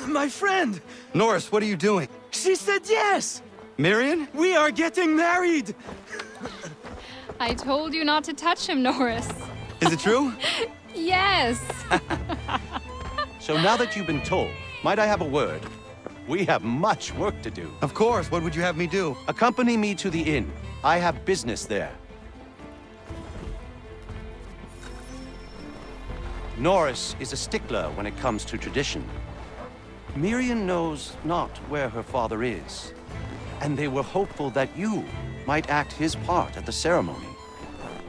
My friend! Norris, what are you doing? She said yes! Marion? We are getting married! I told you not to touch him, Norris. Is it true? Yes! So now that you've been told, might I have a word? We have much work to do. Of course, what would you have me do? Accompany me to the inn. I have business there. Norris is a stickler when it comes to tradition. Miriam knows not where her father is, and they were hopeful that you might act his part at the ceremony.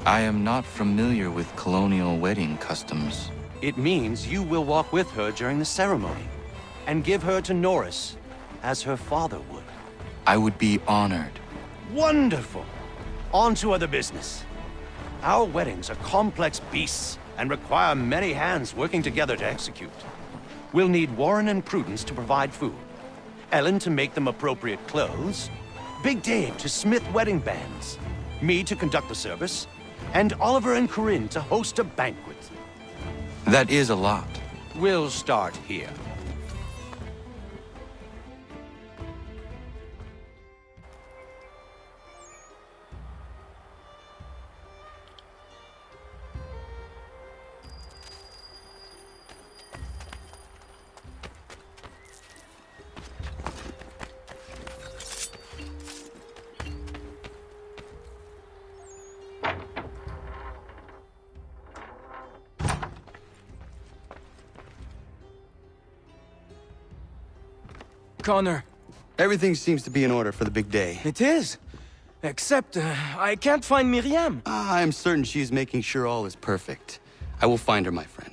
I am not familiar with colonial wedding customs. It means you will walk with her during the ceremony, and give her to Norris, as her father would. I would be honored. Wonderful! On to other business. Our weddings are complex beasts, and require many hands working together to execute. We'll need Warren and Prudence to provide food, Ellen to make them appropriate clothes, Big Dave to smith wedding bands, me to conduct the service, and Oliver and Corinne to host a banquet. That is a lot. We'll start here. Connor. Everything seems to be in order for the big day. It is. Except, I can't find Miriam. I'm certain she's making sure all is perfect. I will find her, my friend.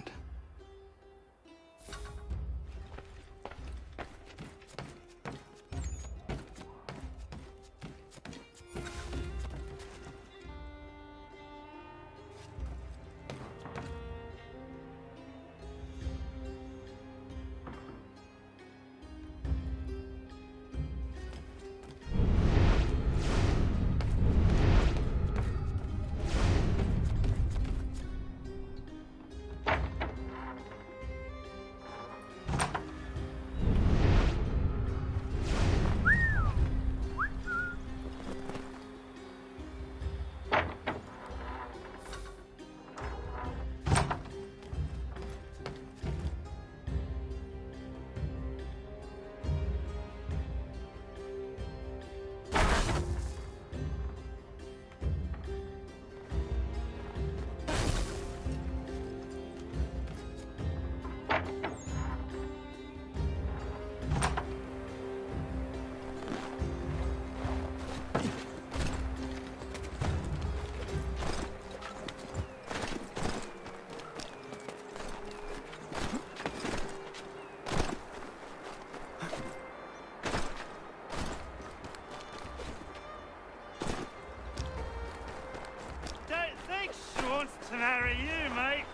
To marry you, mate.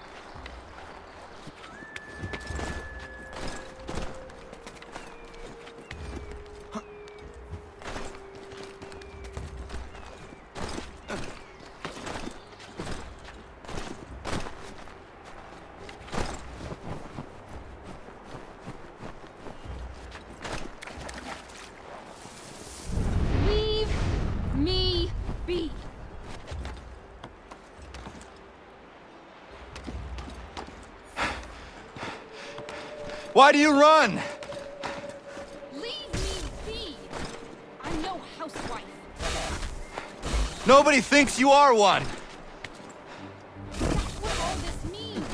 Leave me be. Why do you run? Leave me be. I'm no housewife. Nobody thinks you are one. That's what all this means.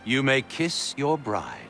You may kiss your bride.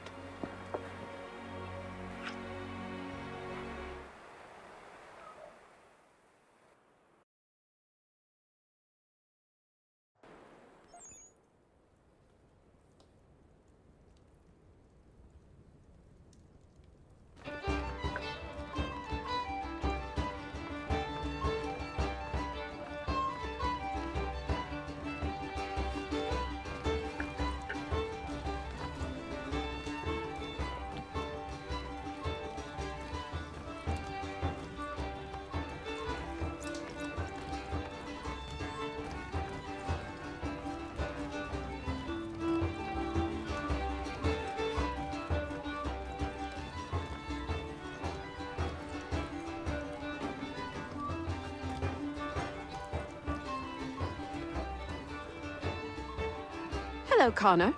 Hello, Connor.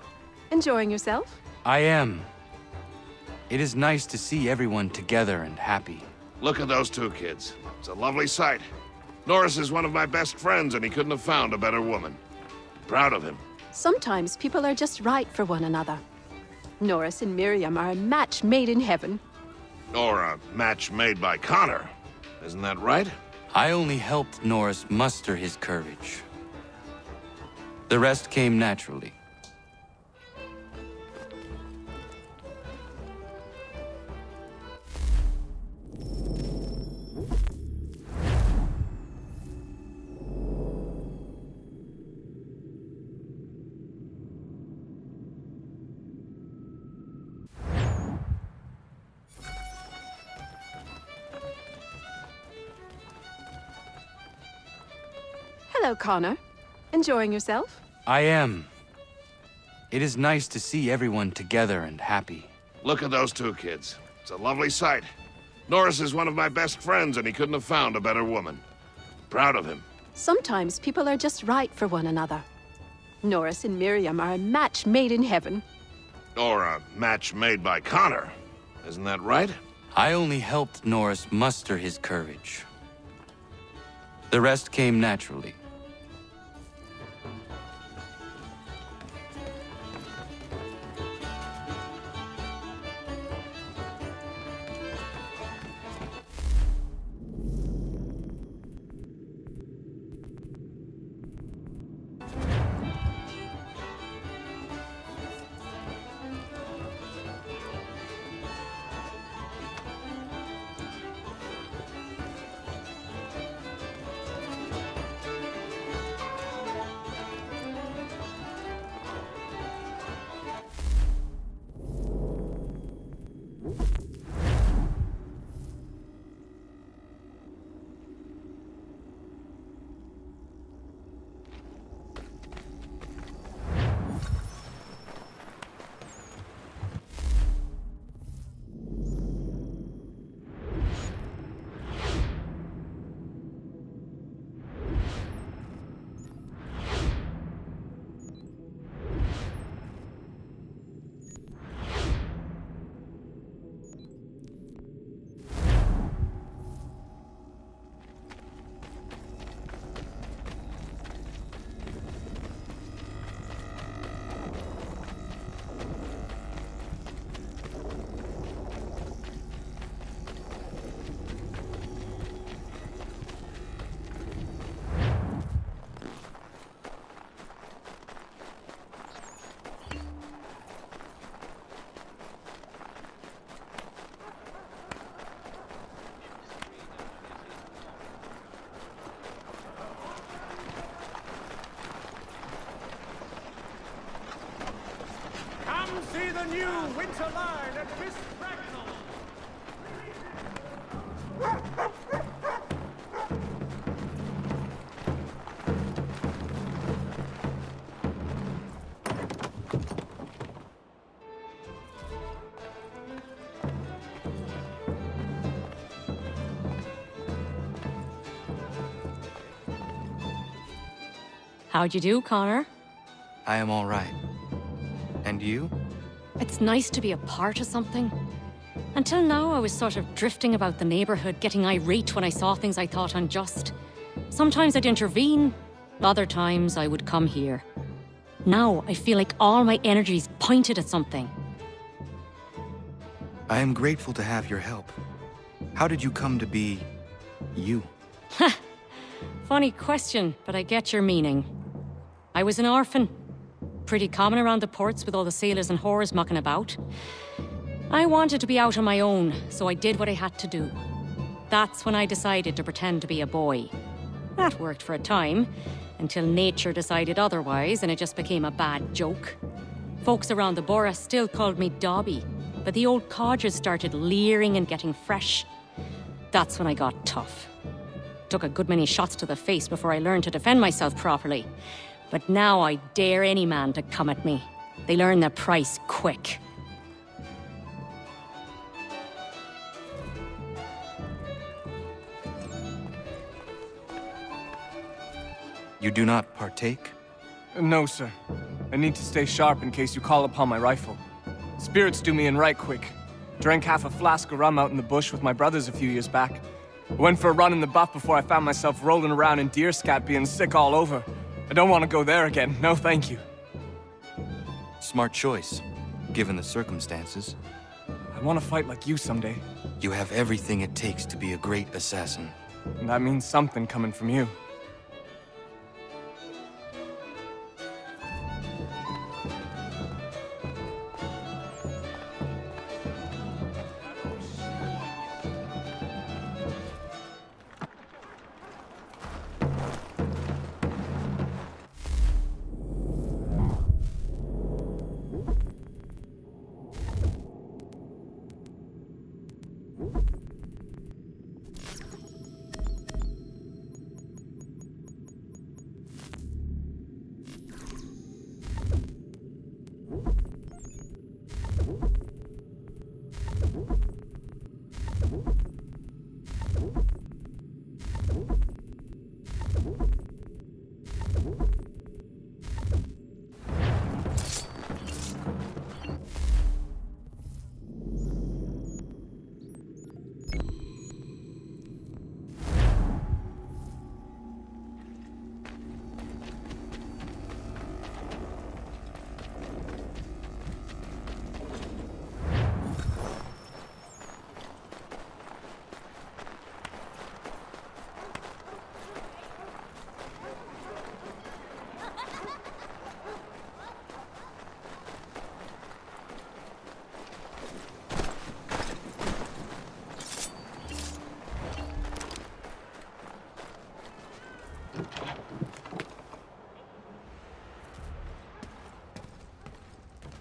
Enjoying yourself? I am. It is nice to see everyone together and happy. Look at those two kids. It's a lovely sight. Norris is one of my best friends, and he couldn't have found a better woman. Proud of him. Sometimes people are just right for one another. Norris and Miriam are a match made in heaven. Or a match made by Connor. Isn't that right? I only helped Norris muster his courage. The rest came naturally. Hello, Connor. Enjoying yourself? I am. It is nice to see everyone together and happy. Look at those two kids. It's a lovely sight. Norris is one of my best friends, and he couldn't have found a better woman. Proud of him. Sometimes people are just right for one another. Norris and Miriam are a match made in heaven. Or a match made by Connor. Isn't that right? I only helped Norris muster his courage. The rest came naturally. Come see the new winter line at Miss Bracknell. How'd you do, Connor? I am all right. And you? It's nice to be a part of something. Until now, I was sort of drifting about the neighborhood, getting irate when I saw things I thought unjust. Sometimes I'd intervene, other times I would come here. Now I feel like all my energy's pointed at something. I am grateful to have your help. How did you come to be... you? Funny question, but I get your meaning. I was an orphan. Pretty common around the ports with all the sailors and whores mucking about. I wanted to be out on my own, so I did what I had to do. That's when I decided to pretend to be a boy. That worked for a time, until nature decided otherwise and it just became a bad joke. Folks around the borough still called me Dobby, but the old codgers started leering and getting fresh. That's when I got tough. Took a good many shots to the face before I learned to defend myself properly. But now I dare any man to come at me. They learn their price quick. You do not partake? No, sir. I need to stay sharp in case you call upon my rifle. Spirits do me in right quick. Drank half a flask of rum out in the bush with my brothers a few years back. Went for a run in the buff before I found myself rolling around in deer scat being sick all over. I don't want to go there again. No, thank you. Smart choice, given the circumstances. I want to fight like you someday. You have everything it takes to be a great assassin. And that means something coming from you.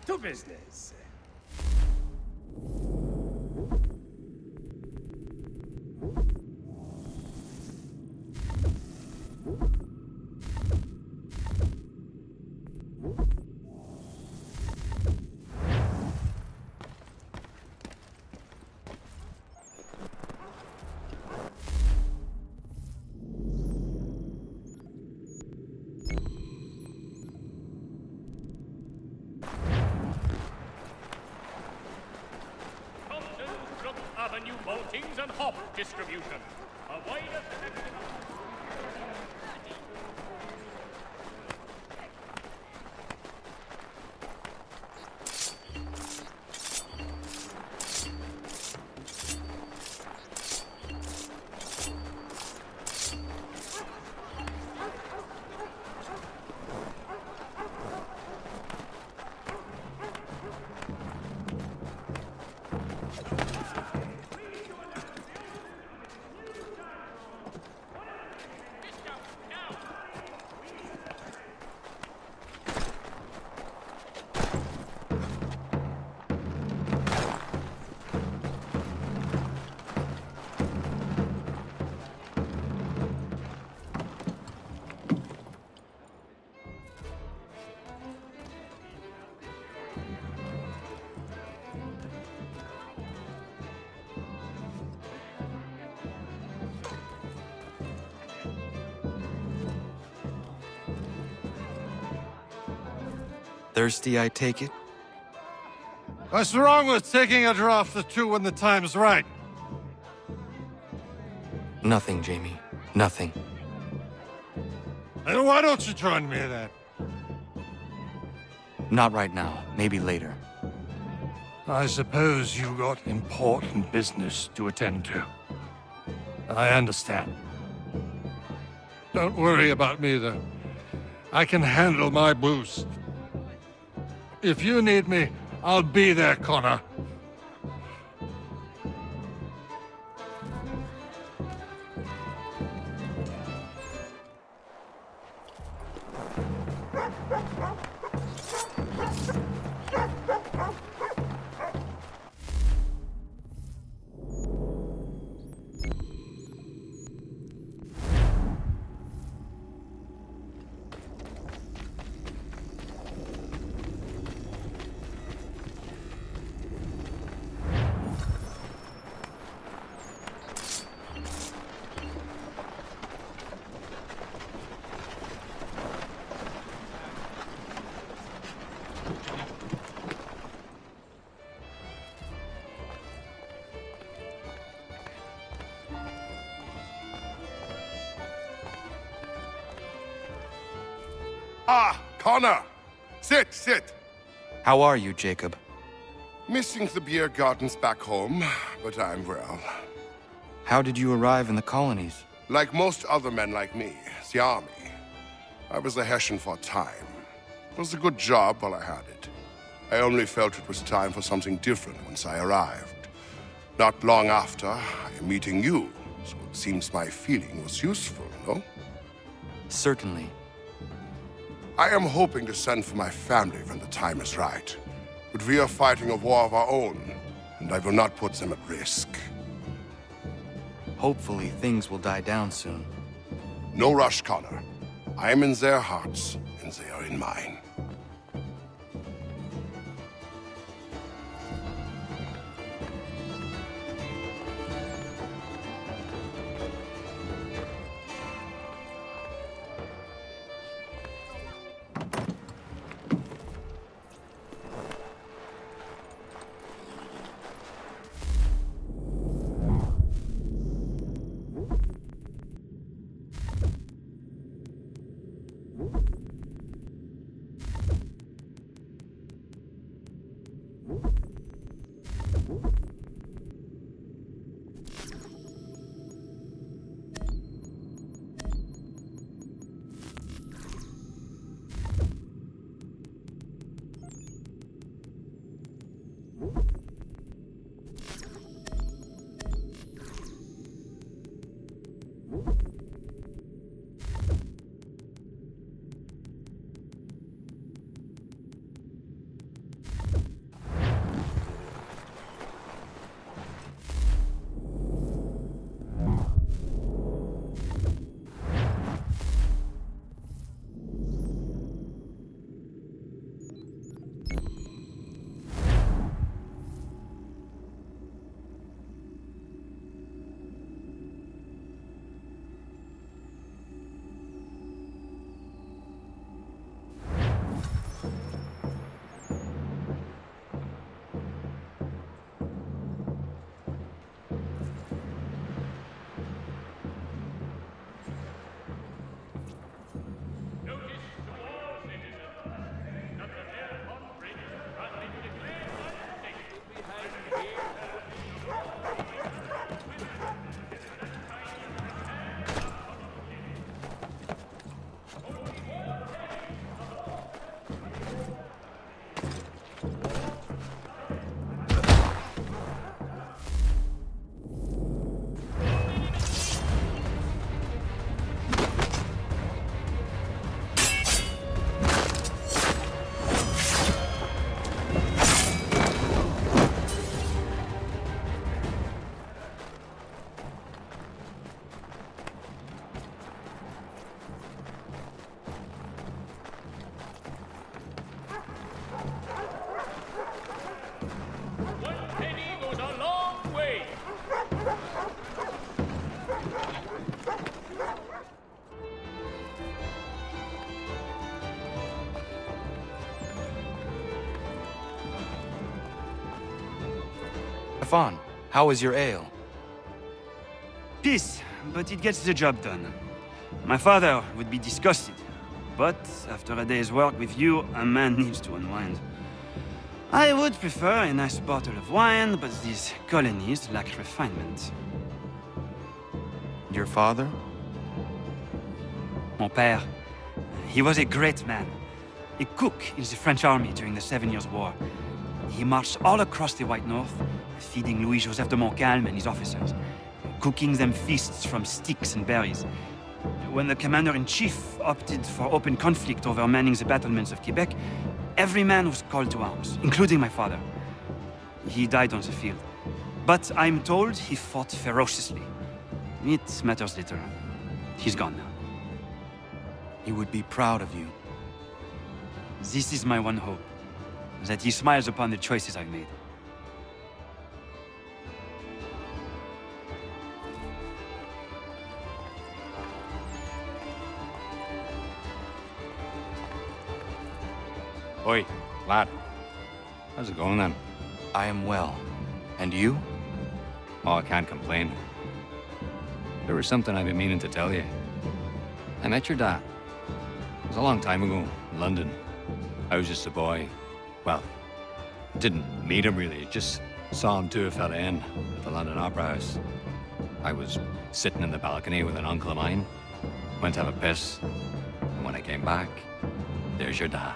To business. Avenue maltings and hop distribution. A wider selection of... Thirsty, I take it? What's wrong with taking a draught or two when the time's right? Nothing, Jamie. Nothing. Then why don't you join me then? Not right now. Maybe later. I suppose you got important business to attend to. I understand. Don't worry about me, though. I can handle my boost. If you need me, I'll be there, Connor. Ah, Connor! Sit, sit! How are you, Jacob? Missing the beer gardens back home, but I'm well. How did you arrive in the colonies? Like most other men like me, the army. I was a Hessian for a time. It was a good job while I had it. I only felt it was time for something different once I arrived. Not long after, I am meeting you, so it seems my feeling was useful, no? Certainly. I am hoping to send for my family when the time is right. But we are fighting a war of our own, and I will not put them at risk. Hopefully, things will die down soon. No rush, Connor. I am in their hearts, and they are in mine. Stefan, how is your ale? Peace, but it gets the job done. My father would be disgusted. but after a day's work with you, a man needs to unwind. I would prefer a nice bottle of wine, but these colonies lack refinement. Your father? Mon père. He was a great man. A cook in the French army during the 7 Years' War. He marched all across the White North, feeding Louis-Joseph de Montcalm and his officers, cooking them feasts from sticks and berries. When the commander-in-chief opted for open conflict over manning the battlements of Quebec, every man was called to arms, including my father. He died on the field. But I'm told he fought ferociously. It matters little. He's gone now. He would be proud of you. This is my one hope, that he smiles upon the choices I've made. Oi, lad. How's it going then? I am well. And you? Oh, I can't complain. There was something I've been meaning to tell you. I met your dad. It was a long time ago, in London. I was just a boy. Well, didn't meet him really, just saw him do a fella in at the London Opera House. I was sitting in the balcony with an uncle of mine. Went to have a piss. And when I came back, there's your dad.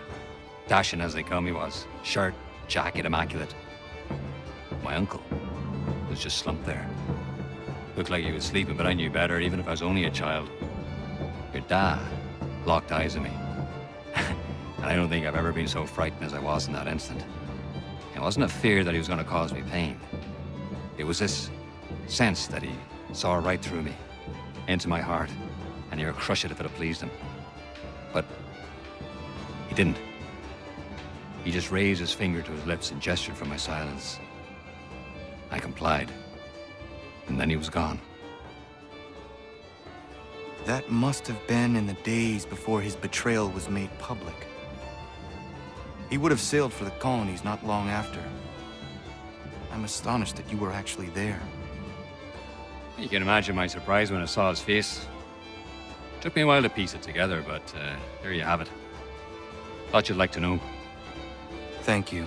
Dashing as they come he was. Shirt, jacket, immaculate. My uncle was just slumped there. Looked like he was sleeping, but I knew better, even if I was only a child. Your dad locked eyes on me. And I don't think I've ever been so frightened as I was in that instant. It wasn't a fear that he was going to cause me pain. It was this sense that he saw right through me, into my heart, and he would crush it if it had pleased him. But he didn't. He just raised his finger to his lips and gestured for my silence. I complied. And then he was gone. That must have been in the days before his betrayal was made public. He would have sailed for the colonies not long after. I'm astonished that you were actually there. You can imagine my surprise when I saw his face. Took me a while to piece it together, but there you have it. Thought you'd like to know. Thank you.